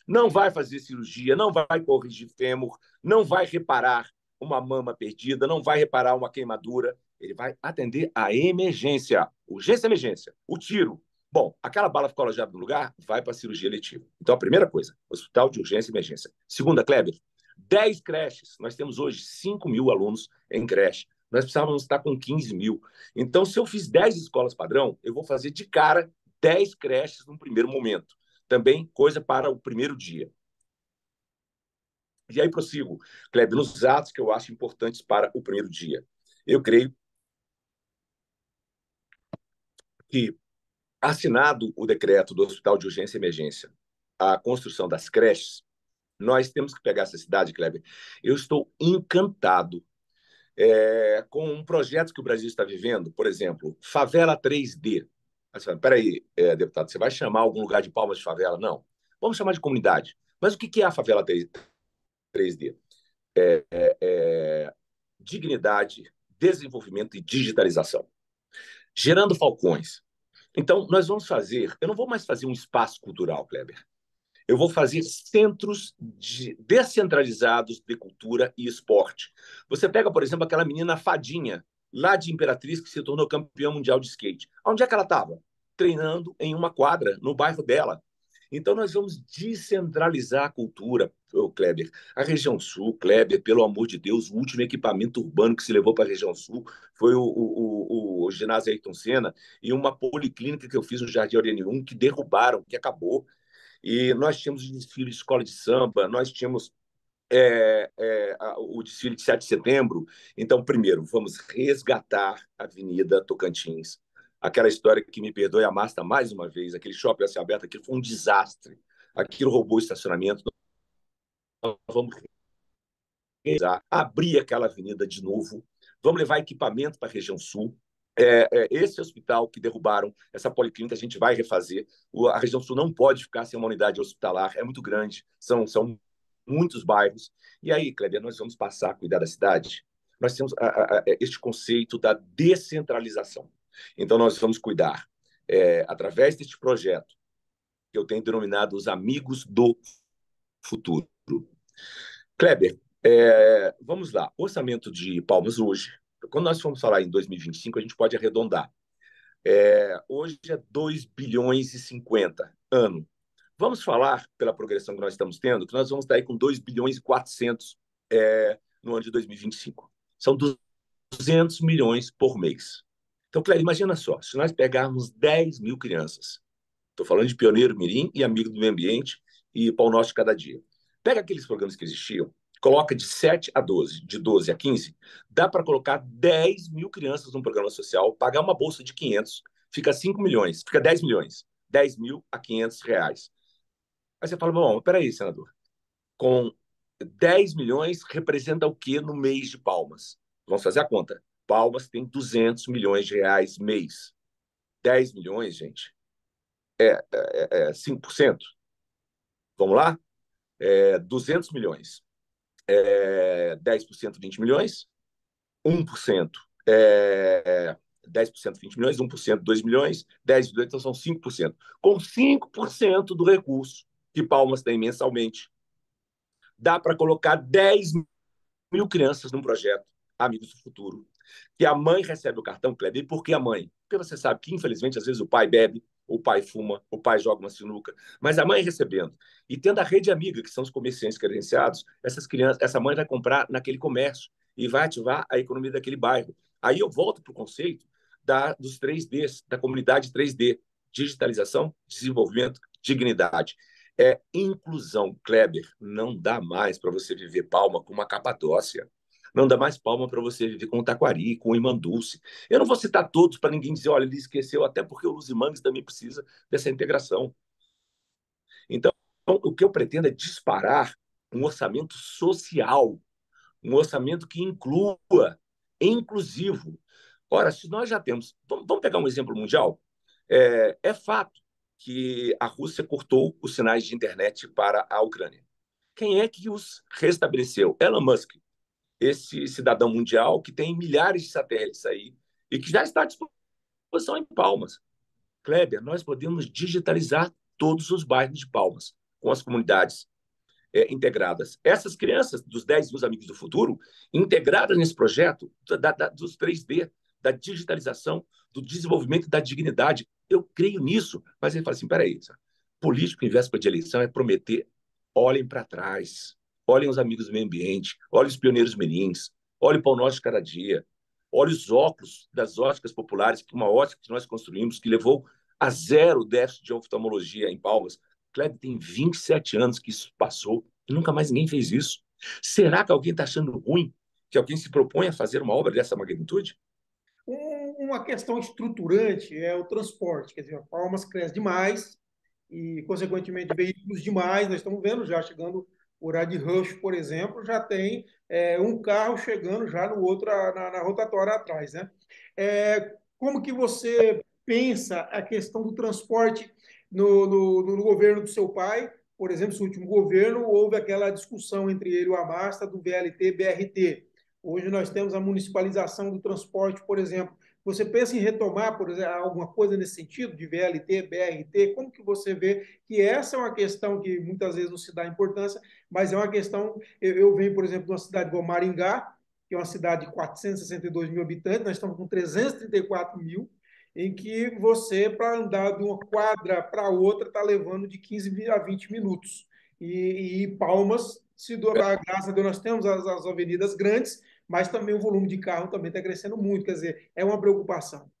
não vai fazer cirurgia, não vai corrigir fêmur, não vai reparar uma mama perdida, não vai reparar uma queimadura, ele vai atender a emergência, urgência, emergência, o tiro. Bom, aquela bala ficou alojada no lugar, vai para a cirurgia letiva. Então, a primeira coisa, hospital de urgência e emergência. Segunda, Kleber, 10 creches. Nós temos hoje 5.000 alunos em creche. Nós precisávamos estar com 15.000. Então, se eu fiz 10 escolas padrão, eu vou fazer de cara 10 creches no primeiro momento. Também coisa para o primeiro dia. E aí prossigo, Kleber, nos atos que eu acho importantes para o primeiro dia. Eu creio que, assinado o decreto do Hospital de Urgência e Emergência, a construção das creches, nós temos que pegar essa cidade, Kleber. Eu estou encantado com um projeto que o Brasil está vivendo, por exemplo, Favela 3D. Peraí, deputado, você vai chamar algum lugar de Palmas de favela? Não. Vamos chamar de comunidade. Mas o que é a Favela 3D? Dignidade, desenvolvimento e digitalização, gerando falcões. Então, nós vamos fazer, eu não vou mais fazer um espaço cultural, Kleber. Eu vou fazer centros descentralizados de cultura e esporte. Você pega, por exemplo, aquela menina Fadinha, lá de Imperatriz, que se tornou campeã mundial de skate. Onde é que ela estava? Treinando em uma quadra, no bairro dela. Então, nós vamos descentralizar a cultura, Kleber. A região sul, Kleber, pelo amor de Deus, o último equipamento urbano que se levou para a região sul foi o ginásio Ayrton Senna e uma policlínica que eu fiz no Jardim Aureliano, que derrubaram, que acabou. E nós tínhamos o desfile de escola de samba, nós tínhamos o desfile de 7 de setembro. Então, primeiro, vamos resgatar a Avenida Tocantins. Aquela história que, me perdoe a Masta mais uma vez, aquele shopping a céu aberto, aquilo foi um desastre. Aquilo roubou o estacionamento. Nós vamos abrir aquela avenida de novo, vamos levar equipamento para a região sul. Esse hospital que derrubaram, essa policlínica, a gente vai refazer. A região sul não pode ficar sem uma unidade hospitalar, é muito grande, são muitos bairros. E aí, Kleber, nós vamos passar a cuidar da cidade. Nós temos este conceito da descentralização. Então, nós vamos cuidar, através deste projeto, que eu tenho denominado os Amigos do Futuro. Kleber, vamos lá. Orçamento de Palmas hoje, quando nós formos falar em 2025, a gente pode arredondar. Hoje é 2 bilhões e 50 ano. Vamos falar, pela progressão que nós estamos tendo, que nós vamos estar aí com 2 bilhões e 400 no ano de 2025. São 200 milhões por mês. Então, Cléber, imagina só, se nós pegarmos 10.000 crianças, estou falando de Pioneiro Mirim e Amigo do Meio Ambiente e Pão Nosso de Cada Dia. Pega aqueles programas que existiam, coloca de 7 a 12, de 12 a 15, dá para colocar 10.000 crianças num programa social, pagar uma bolsa de 500, fica 5 milhões, fica 10 milhões. 10 mil a R$ 500. Aí você fala, bom, peraí, senador, com 10 milhões representa o quê no mês de Palmas? Vamos fazer a conta. Palmas tem R$ 200 milhões mês. 10 milhões, gente, é 5%. Vamos lá? 200 milhões. 10%, 20 milhões. 1%. 10%, 20 milhões. 1%, 2 milhões. 10 milhões, então são 5%. Com 5% do recurso que Palmas tem mensalmente, dá para colocar 10 mil crianças num projeto Amigos do Futuro. Que a mãe recebe o cartão, Kleber. E por que a mãe? Porque você sabe que, infelizmente, às vezes o pai bebe, o pai fuma, o pai joga uma sinuca, mas a mãe recebendo. E tendo a rede amiga, que são os comerciantes credenciados, essas crianças, essa mãe vai comprar naquele comércio e vai ativar a economia daquele bairro. Aí eu volto para o conceito dos 3Ds, da comunidade 3D: digitalização, desenvolvimento, dignidade. Inclusão, Kleber. Não dá mais para você viver Palma com uma Capadócia. Não dá mais Palma para você viver com o Taquari, com o Imandulce. Eu não vou citar todos para ninguém dizer, olha, ele esqueceu, até porque o Luzimangues também precisa dessa integração. Então, o que eu pretendo é disparar um orçamento social, um orçamento que inclua, inclusivo. Ora, se nós já temos... Vamos pegar um exemplo mundial? Fato que a Rússia cortou os sinais de internet para a Ucrânia. Quem é que os restabeleceu? Elon Musk, esse cidadão mundial que tem milhares de satélites aí e que já está à disposição em Palmas. Kleber, nós podemos digitalizar todos os bairros de Palmas com as comunidades integradas. Essas crianças dos 10 mil Amigos do Futuro, integradas nesse projeto dos 3D, da digitalização, do desenvolvimento da dignidade. Eu creio nisso. Mas ele fala assim, peraí, político em véspera de eleição é prometer, olhem para trás, olhem os amigos do meio ambiente, olhem os pioneiros mirins, olhem o Pão Nosso de Cada Dia, olhem os óculos das óticas populares, que uma ótica que nós construímos, que levou a zero déficit de oftalmologia em Palmas. Kleber, tem 27 anos que isso passou e nunca mais ninguém fez isso. Será que alguém está achando ruim que alguém se propõe a fazer uma obra dessa magnitude? Uma questão estruturante é o transporte. Quer dizer, Palmas cresce demais e, consequentemente, veículos demais. Nós estamos vendo já chegando o horário de rush, por exemplo, já tem um carro chegando já no outro na rotatória atrás, né? Como que você pensa a questão do transporte no governo do seu pai? Por exemplo, no último governo houve aquela discussão entre ele e o Amasta do VLT, BRT. Hoje nós temos a municipalização do transporte, por exemplo. Você pensa em retomar, por exemplo, alguma coisa nesse sentido, de VLT, BRT? Como que você vê que essa é uma questão que muitas vezes não se dá importância, mas é uma questão... Eu venho, por exemplo, de uma cidade como Maringá, que é uma cidade de 462 mil habitantes, nós estamos com 334 mil, em que você, para andar de uma quadra para outra, está levando de 15 a 20 minutos. E Palmas, graças a Deus, nós temos as avenidas grandes, mas também o volume de carro também está crescendo muito, quer dizer, é uma preocupação.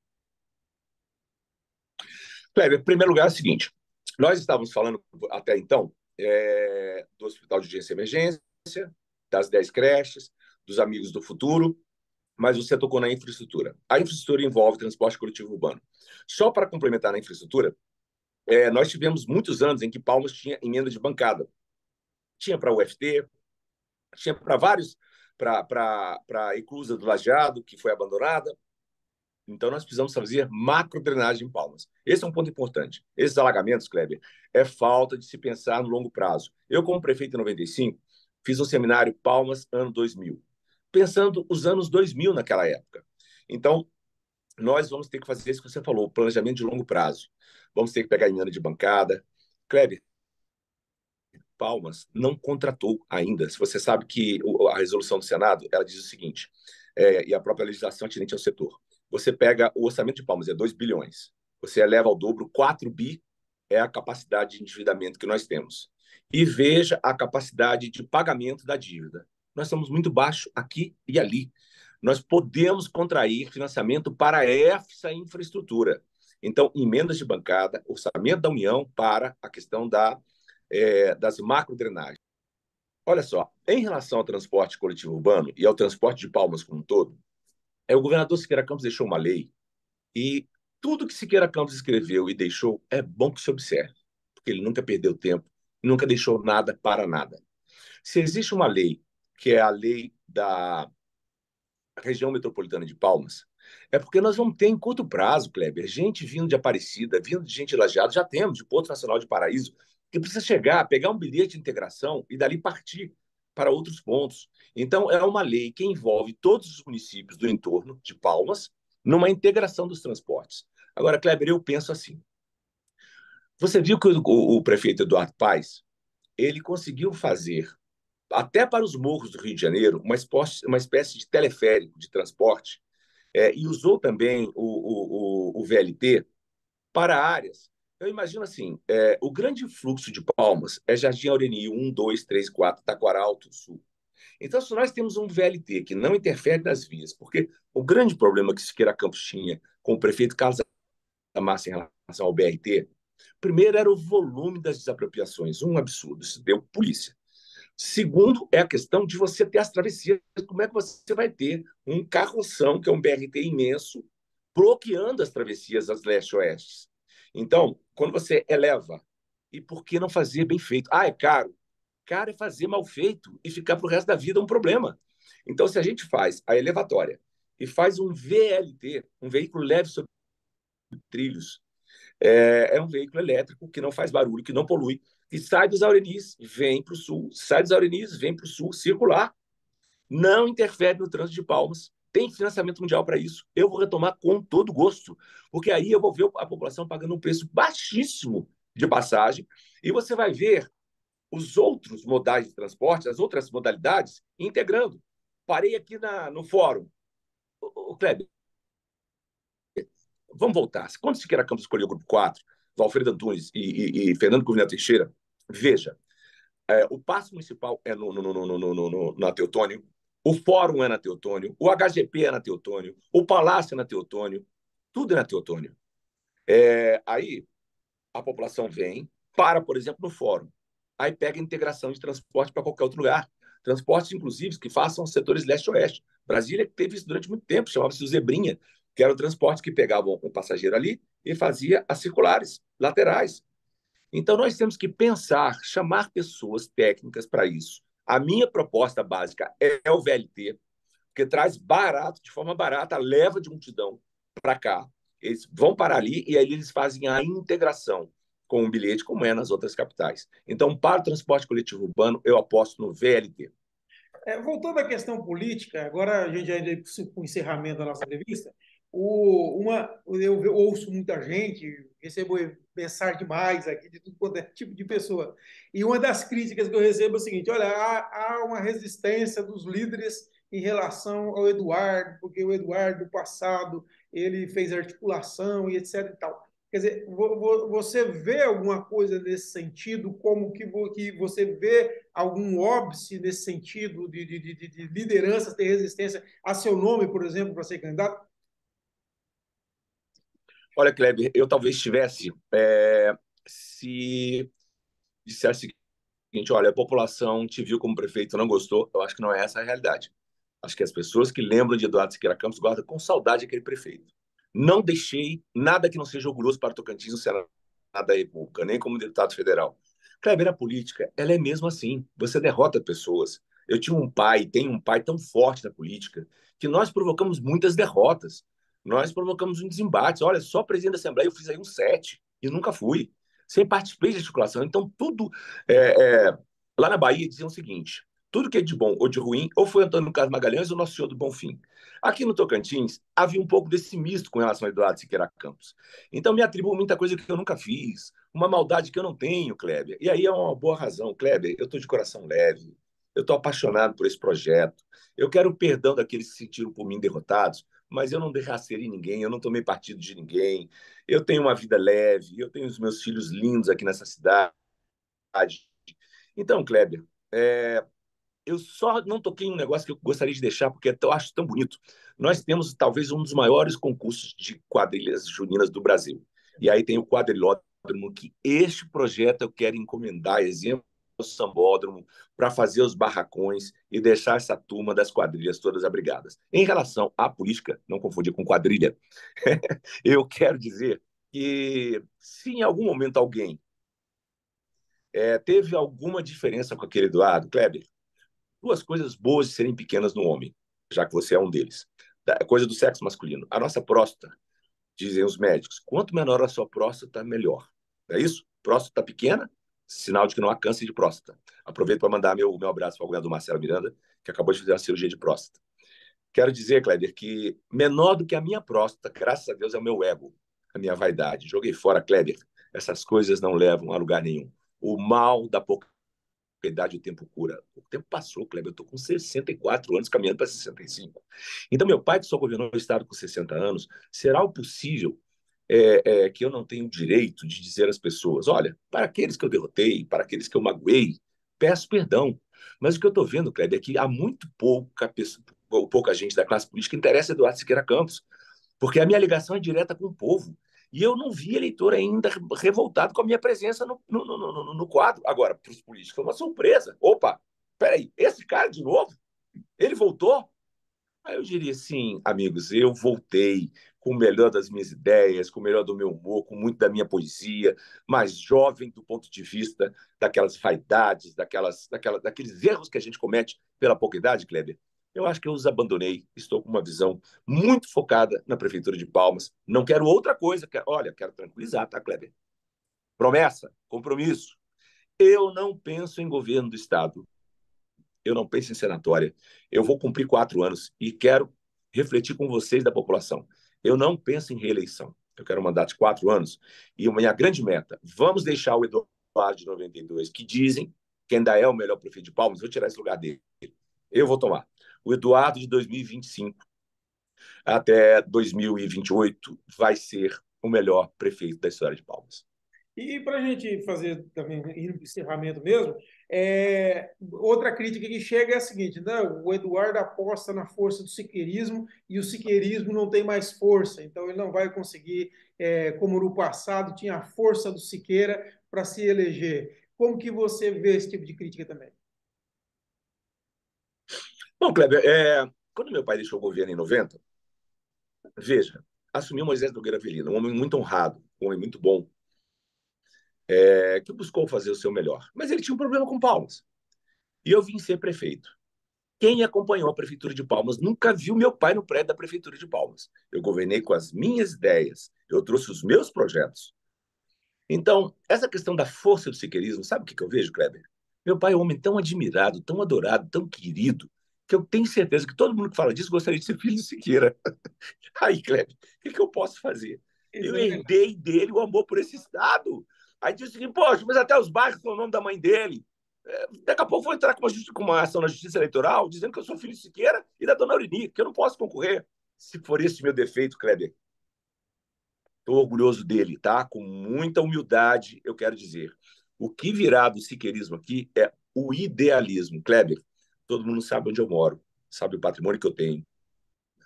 Kleber, em primeiro lugar é o seguinte, nós estávamos falando até então do Hospital de Urgência e Emergência, das 10 creches, dos Amigos do Futuro, mas você tocou na infraestrutura. A infraestrutura envolve transporte coletivo urbano. Só para complementar na infraestrutura, nós tivemos muitos anos em que Palmas tinha emenda de bancada. Tinha para a UFT, tinha para vários, para a Iclusa do Lajeado, que foi abandonada. Então, nós precisamos fazer macro drenagem em Palmas. Esse é um ponto importante. Esses alagamentos, Kleber, é falta de se pensar no longo prazo. Eu, como prefeito em 95, fiz um seminário Palmas, ano 2000, pensando os anos 2000 naquela época. Então, nós vamos ter que fazer isso que você falou, planejamento de longo prazo. Vamos ter que pegar emenda de bancada. Kleber, Palmas não contratou ainda. Se você sabe que a resolução do Senado, ela diz o seguinte, e a própria legislação atinente ao setor. Você pega o orçamento de Palmas, é 2 bilhões. Você eleva ao dobro, 4 bi é a capacidade de endividamento que nós temos. E veja a capacidade de pagamento da dívida. Nós estamos muito baixo aqui e ali. Nós podemos contrair financiamento para essa infraestrutura. Então, emendas de bancada, orçamento da União para a questão das macrodrenagens. Olha só, em relação ao transporte coletivo urbano e ao transporte de Palmas como um todo, o governador Siqueira Campos deixou uma lei e tudo que Siqueira Campos escreveu e deixou é bom que se observe, porque ele nunca perdeu tempo, nunca deixou nada para nada. Se existe uma lei, que é a lei da região metropolitana de Palmas, é porque nós vamos ter em curto prazo, Kleber, gente vindo de Aparecida, vindo de gente de Lajeado, já temos de Porto Nacional de Paraíso, que precisa chegar, pegar um bilhete de integração e dali partir para outros pontos. Então, é uma lei que envolve todos os municípios do entorno de Palmas numa integração dos transportes. Agora, Kleber, eu penso assim, você viu que o prefeito Eduardo Paes, ele conseguiu fazer até para os morros do Rio de Janeiro, uma espécie de teleférico de transporte, e usou também o VLT para áreas. Eu imagino assim, o grande fluxo de Palmas é Jardim Aureni 1, 2, 3, 4, Taquaral, Alto Sul. Então, se nós temos um VLT que não interfere nas vias, porque o grande problema que Siqueira Campos tinha com o prefeito Carlos Massa em relação ao BRT, primeiro era o volume das desapropriações, um absurdo, isso deu polícia. Segundo, é a questão de você ter as travessias. Como é que você vai ter um carroção, que é um BRT imenso, bloqueando as travessias das leste-oeste? Então, quando você eleva, e por que não fazer bem feito? Ah, é caro. Caro é fazer mal feito e ficar para o resto da vida um problema. Então, se a gente faz a elevatória e faz um VLT, um veículo leve sobre trilhos, é um veículo elétrico que não faz barulho, que não polui, que sai dos Aurenis, vem para o sul, sai dos Aurenis, vem para o sul, circular, não interfere no trânsito de Palmas, tem financiamento mundial para isso. Eu vou retomar com todo gosto, porque aí eu vou ver a população pagando um preço baixíssimo de passagem e você vai ver os outros modais de transporte, as outras modalidades, integrando. Parei aqui no fórum. O Kleber, vamos voltar. Quando Siqueira Campos escolheu o grupo 4, Alfredo Antunes e Fernando Cunha Teixeira, veja, o Paço Municipal é na Teotônio, o Fórum é na Teotônio, o HGP é na Teotônio, o Palácio é na Teotônio, tudo é na Teotônio. Aí a população vem, para, por exemplo, no Fórum. Aí pega a integração de transporte para qualquer outro lugar. Transportes, inclusive, que façam setores leste-oeste. Brasília teve isso durante muito tempo, chamava-se o Zebrinha, que era o transporte que pegava um passageiro ali e fazia as circulares, laterais. Então, nós temos que pensar, chamar pessoas técnicas para isso. A minha proposta básica é o VLT, que traz barato, de forma barata, leva de multidão para cá. Eles vão para ali e aí eles fazem a integração com o bilhete, como é nas outras capitais. Então, para o transporte coletivo urbano, eu aposto no VLT. Voltando à questão política, agora a gente já indo para o encerramento da nossa entrevista, eu ouço muita gente, recebo mensagem demais aqui de tudo quanto é tipo de pessoa, e uma das críticas que eu recebo é o seguinte, olha, há uma resistência dos líderes em relação ao Eduardo, porque o Eduardo, no passado, ele fez articulação e etc e tal. Quer dizer, você vê alguma coisa nesse sentido? Como que você vê algum óbice nesse sentido de lideranças ter resistência a seu nome, por exemplo, para ser candidato? Olha, Kleber, eu talvez tivesse, se dissesse o seguinte, olha, a população te viu como prefeito, não gostou, eu acho que não é essa a realidade. Acho que as pessoas que lembram de Eduardo Siqueira Campos guardam com saudade aquele prefeito. Não deixei nada que não seja orgulhoso para Tocantins no Senado da República, nem como deputado federal. Kleber, a política, ela é mesmo assim. Você derrota pessoas. Eu tinha um pai, tenho um pai tão forte na política, que nós provocamos muitas derrotas. Nós provocamos um desembate. Olha, só presidente da Assembleia eu fiz aí um 7 e nunca fui. Sem participei de articulação. Então, tudo. Lá na Bahia diziam o seguinte: tudo que é de bom ou de ruim, ou foi Antônio Carlos Magalhães ou Nosso Senhor do Bonfim. Aqui no Tocantins, havia um pouco desse misto com relação a Eduardo Siqueira Campos. Então, me atribuo muita coisa que eu nunca fiz, uma maldade que eu não tenho, Kleber. E aí é uma boa razão. Kleber, eu estou de coração leve, eu estou apaixonado por esse projeto, eu quero o perdão daqueles que se sentiram por mim derrotados, mas eu não derracei ninguém, eu não tomei partido de ninguém, eu tenho uma vida leve, eu tenho os meus filhos lindos aqui nessa cidade. Então, Kleber, eu só não toquei em um negócio que eu gostaria de deixar, porque eu acho tão bonito. Nós temos talvez um dos maiores concursos de quadrilhas juninas do Brasil. E aí tem o quadrilódromo, que este projeto eu quero encomendar, exemplo o sambódromo, para fazer os barracões e deixar essa turma das quadrilhas todas abrigadas. Em relação à política, não confundir com quadrilha, eu quero dizer que se em algum momento alguém teve alguma diferença com aquele Eduardo Kleber, duas coisas boas de serem pequenas no homem, já que você é um deles. Coisa do sexo masculino. A nossa próstata, dizem os médicos, quanto menor a sua próstata, melhor. Não é isso? Próstata pequena, sinal de que não há câncer de próstata. Aproveito para mandar meu abraço para o governador Marcelo Miranda, que acabou de fazer uma cirurgia de próstata. Quero dizer, Kleber, que menor do que a minha próstata, graças a Deus, é o meu ego, a minha vaidade. Joguei fora, Kleber. Essas coisas não levam a lugar nenhum. O mal da pouca idade o tempo cura. O tempo passou, Kleber. Eu estou com 64 anos, caminhando para 65. Então, meu pai, que só governou o Estado com 60 anos, será o possível que eu não tenho o direito de dizer às pessoas: olha, para aqueles que eu derrotei, para aqueles que eu magoei, peço perdão. Mas o que eu estou vendo, Kleber, é que há muito pouca gente da classe política que interessa Eduardo Siqueira Campos, porque a minha ligação é direta com o povo. E eu não vi eleitor ainda revoltado com a minha presença no quadro. Agora, para os políticos, foi uma surpresa. Opa, peraí, esse cara de novo? Ele voltou? Aí eu diria assim, amigos, eu voltei com o melhor das minhas ideias, com o melhor do meu humor, com muito da minha poesia, mas jovem do ponto de vista daquelas vaidades, daqueles erros que a gente comete pela pouca idade, Kleber. Eu acho que eu os abandonei. Estou com uma visão muito focada na Prefeitura de Palmas. Não quero outra coisa. Olha, quero tranquilizar, tá, Kleber? Promessa, compromisso. Eu não penso em governo do Estado. Eu não penso em senatória. Eu vou cumprir 4 anos e quero refletir com vocês da população. Eu não penso em reeleição. Eu quero um mandato de 4 anos. E a minha grande meta, vamos deixar o Eduardo de 92, que dizem que ainda é o melhor prefeito de Palmas, vou tirar esse lugar dele. Eu vou tomar. O Eduardo de 2025 até 2028 vai ser o melhor prefeito da história de Palmas. E para a gente fazer também, indo para o encerramento mesmo, outra crítica que chega é a seguinte, né? O Eduardo aposta na força do siqueirismo e o siqueirismo não tem mais força, então ele não vai conseguir, como no passado tinha a força do Siqueira para se eleger. Como que você vê esse tipo de crítica também? Bom, Kleber, quando meu pai deixou o governo em 90, veja, assumiu Moisés Nogueira Avelino, um homem muito honrado, um homem muito bom, que buscou fazer o seu melhor. Mas ele tinha um problema com Palmas. E eu vim ser prefeito. Quem acompanhou a Prefeitura de Palmas nunca viu meu pai no prédio da Prefeitura de Palmas. Eu governei com as minhas ideias, eu trouxe os meus projetos. Então, essa questão da força do siqueirismo, sabe o que eu vejo, Kleber? Meu pai é um homem tão admirado, tão adorado, tão querido, que eu tenho certeza que todo mundo que fala disso gostaria de ser filho de Siqueira. Aí, Kleber, o que eu posso fazer? Isso Eu é verdade. herdei dele o amor por esse Estado. Aí disse o seguinte: poxa, mas até os bairros são o nome da mãe dele. Daqui a pouco vou entrar com uma ação na Justiça Eleitoral dizendo que eu sou filho de Siqueira e da dona Aurini, que eu não posso concorrer. Se for esse meu defeito, Kleber, estou orgulhoso dele, tá? Com muita humildade, eu quero dizer. O que virá do siqueirismo aqui é o idealismo. Kleber, todo mundo sabe onde eu moro, sabe o patrimônio que eu tenho,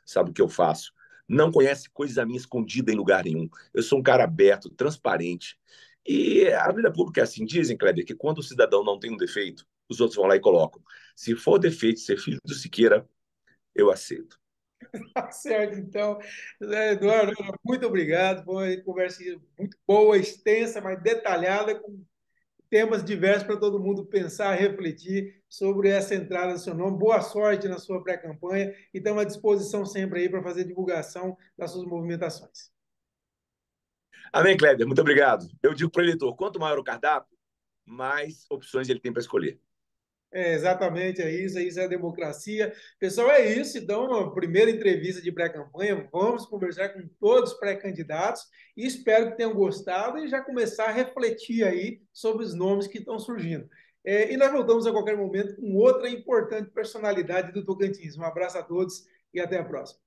sabe o que eu faço. Não conhece coisa minha escondida em lugar nenhum. Eu sou um cara aberto, transparente. E a vida pública é assim. Dizem, Kleber, que quando o cidadão não tem um defeito, os outros vão lá e colocam. Se for defeito ser filho do Siqueira, eu aceito. Tá certo, então. Eduardo, muito obrigado. Foi uma conversa muito boa, extensa, mas detalhada, com temas diversos para todo mundo pensar, refletir sobre essa entrada do seu nome. Boa sorte na sua pré-campanha e estamos à disposição sempre aí para fazer divulgação das suas movimentações. Amém, Kleber. Muito obrigado. Eu digo para o eleitor, quanto maior o cardápio, mais opções ele tem para escolher. Exatamente, isso é a democracia. Pessoal, é isso. Então, a primeira entrevista de pré-campanha, vamos conversar com todos os pré-candidatos e espero que tenham gostado e já começar a refletir aí sobre os nomes que estão surgindo. E nós voltamos a qualquer momento com outra importante personalidade do Tocantins. Um abraço a todos e até a próxima.